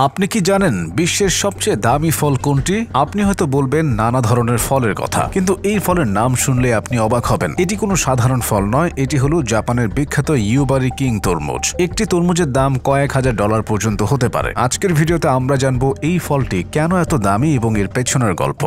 আপনি কি জানেন বিশ্বের সবচেয়ে দামি ফল কোনটি? আপনি হয়তো বলবেন নানা ধরনের ফলের কথা, কিন্তু এই ফলের নাম শুনলে আপনি অবাক হবেন। এটি কোনো সাধারণ ফল নয়, এটি হলো জাপানের বিখ্যাত ইউবারি কিং তরমুজ। একটি তরমুজের দাম কয়েক হাজার ডলার পর্যন্ত হতে পারে। আজকের ভিডিওতে আমরা জানবো এই ফলটি কেন এত দামি এবং এর পেছনের গল্প।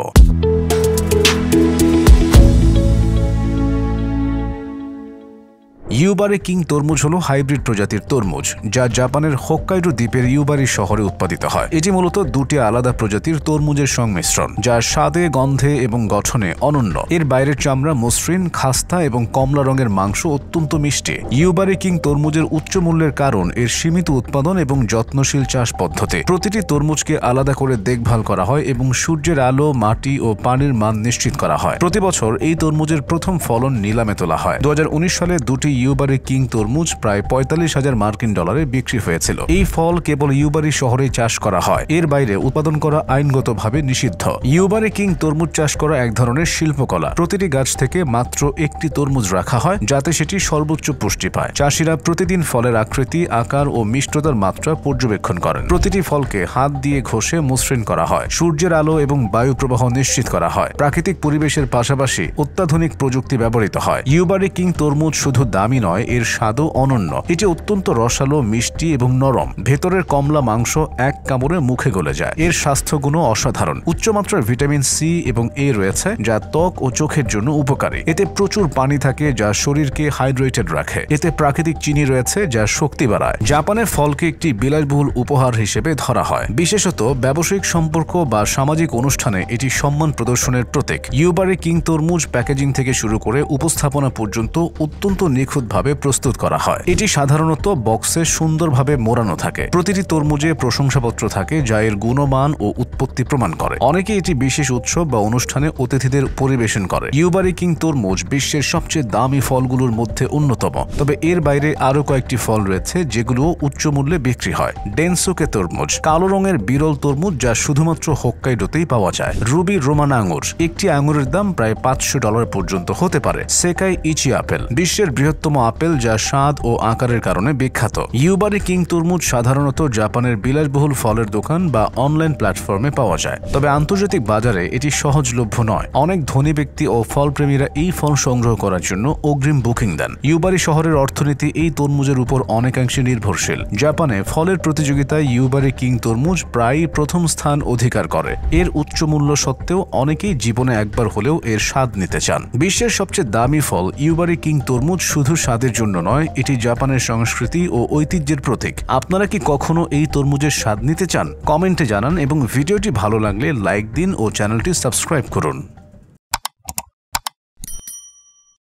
ইউবারি কিং তরমুজ হলো হাইব্রিড প্রজাতির তরমুজ, যা জাপানের হোক্কাইডো দ্বীপের ইউবারি শহরে উৎপাদিত হয়। এটি মূলত দুটি আলাদা প্রজাতির তরমুজের সংমিশ্রণ, যা স্বাদে, গন্ধে এবং গঠনে অনন্য। এর বাইরের চামড়া মসৃণ, খাস্তা এবং কমলা রঙের মাংস অত্যন্ত মিষ্টি। ইউবারি কিং তরমুজের উচ্চ মূল্যের কারণ এর সীমিত উৎপাদন এবং যত্নশীল চাষ পদ্ধতি। প্রতিটি তরমুজকে আলাদা করে দেখভাল করা হয় এবং সূর্যের আলো, মাটি ও পানির মান নিশ্চিত করা হয়। প্রতি বছর এই তরমুজের প্রথম ফলন নিলামে তোলা হয়। 2019 সালে দুটি ইউবারি কিং তরমুজ প্রায় 45,000 মার্কিন ডলারে বিক্রি হয়েছিল। এই ফল কেবল ইউবারি শহরেই চাষ করা হয়, এর বাইরে উৎপাদন করা আইনগতভাবে নিষিদ্ধ। ইউবারি কিং তরমুজ চাষ করা এক ধরনের শিল্পকলা। প্রতিটি গাছ থেকে মাত্র একটি তরমুজ রাখা হয়, যাতে সেটি সর্বোচ্চ পুষ্টি পায়। চাষিরা প্রতিদিন ফলের আকৃতি, আকার ও মিষ্টতার মাত্রা পর্যবেক্ষণ করেন। প্রতিটি ফলকে হাত দিয়ে ঘষে মসৃণ করা হয়। সূর্যের আলো এবং বায়ু প্রবাহ নিশ্চিত করা হয়। প্রাকৃতিক পরিবেশের পাশাপাশি অত্যাধুনিক প্রযুক্তি ব্যবহৃত হয়। ইউবারি কিং তরমুজ শুধু দামি নয়, এর স্বাদও অনন্য। এটি অত্যন্ত রসালো, মিষ্টি এবং নরম। ভেতরের কমলা মাংস এক কামড়ে মুখে গলে যায়। এর স্বাস্থ্যগুণও অসাধারণ। উচ্চমাত্রার ভিটামিন সি এবং এ রয়েছে, যা ত্বক ও চোখের জন্য উপকারী। এতে প্রচুর পানি থাকে, যা শরীরকে হাইড্রেটেড রাখে। এতে প্রাকৃতিক চিনি রয়েছে, যা শক্তি বাড়ায়। জাপানের ফলকে একটি বিলাসবহুল উপহার হিসেবে ধরা হয়। বিশেষত ব্যবসায়িক সম্পর্ক বা সামাজিক অনুষ্ঠানে এটি সম্মান প্রদর্শনের প্রতীক। ইউবারি কিং তরমুজ প্যাকেজিং থেকে শুরু করে উপস্থাপনা পর্যন্ত অত্যন্ত নিখুঁতভাবে প্রস্তুত করা হয়। এটি সাধারণত বক্সে সুন্দরভাবে মোড়ানো থাকে। প্রতিটি তরমুজে প্রশংসাপত্র থাকে, যা এর গুণমান ও উৎপত্তি প্রমাণ করে। অনেকে এটি বিশেষ উৎসব বা অনুষ্ঠানে অতিথিদের পরিবেশন করে। ইউবারি কিং তরমুজ বিশ্বের সবচেয়ে দামি ফলগুলোর মধ্যে অন্যতম। তবে এর বাইরে আরও কয়েকটি ফল রয়েছে, যেগুলো উচ্চ মূল্যে বিক্রি হয়। ডেনসুকে তরমুজ, কালো রঙের বিরল তরমুজ, যা শুধুমাত্র হোক্কাইডোতেই পাওয়া যায়। রুবি রোমান আঙুর, একটি আঙুরের দাম প্রায় $500 পর্যন্ত হতে পারে। সেকাই ইচি আপেল, বিশ্বের বৃহত্তম আপেল, যা স্বাদ ও আকারের কারণে বিখ্যাত। ইউবারি কিং তরমুজ সাধারণত জাপানের বিলাসবহুল ফলের দোকান বা অনলাইন প্ল্যাটফর্মে পাওয়া যায়, তবে আন্তর্জাতিক বাজারে এটি সহজলভ্য নয়। অনেক ধনী ব্যক্তি ও ফলপ্রেমীরা এই ফল সংগ্রহ করার জন্য অগ্রিম বুকিং দেন। ইউবারি শহরের অর্থনীতি এই তরমুজের উপর অনেকাংশে নির্ভরশীল। জাপানে ফলের প্রতিযোগিতায় ইউবারি কিং তরমুজ প্রায়ই প্রথম স্থান অধিকার করে। এর উচ্চ মূল্য সত্ত্বেও অনেকেই জীবনে একবার হলেও এর স্বাদ নিতে চান। বিশ্বের সবচেয়ে দামি ফল ইউবারি কিং তরমুজ শুধু স্বাদের জন্য নয়, এটি জাপানের সংস্কৃতি ও ঐতিহ্যের প্রতীক। আপনারা কি কখনো এই তরমুজের স্বাদ নিতে চান? কমেন্টে জানান এবং ভিডিওটি ভালো লাগলে লাইক দিন ও চ্যানেলটি সাবস্ক্রাইব করুন।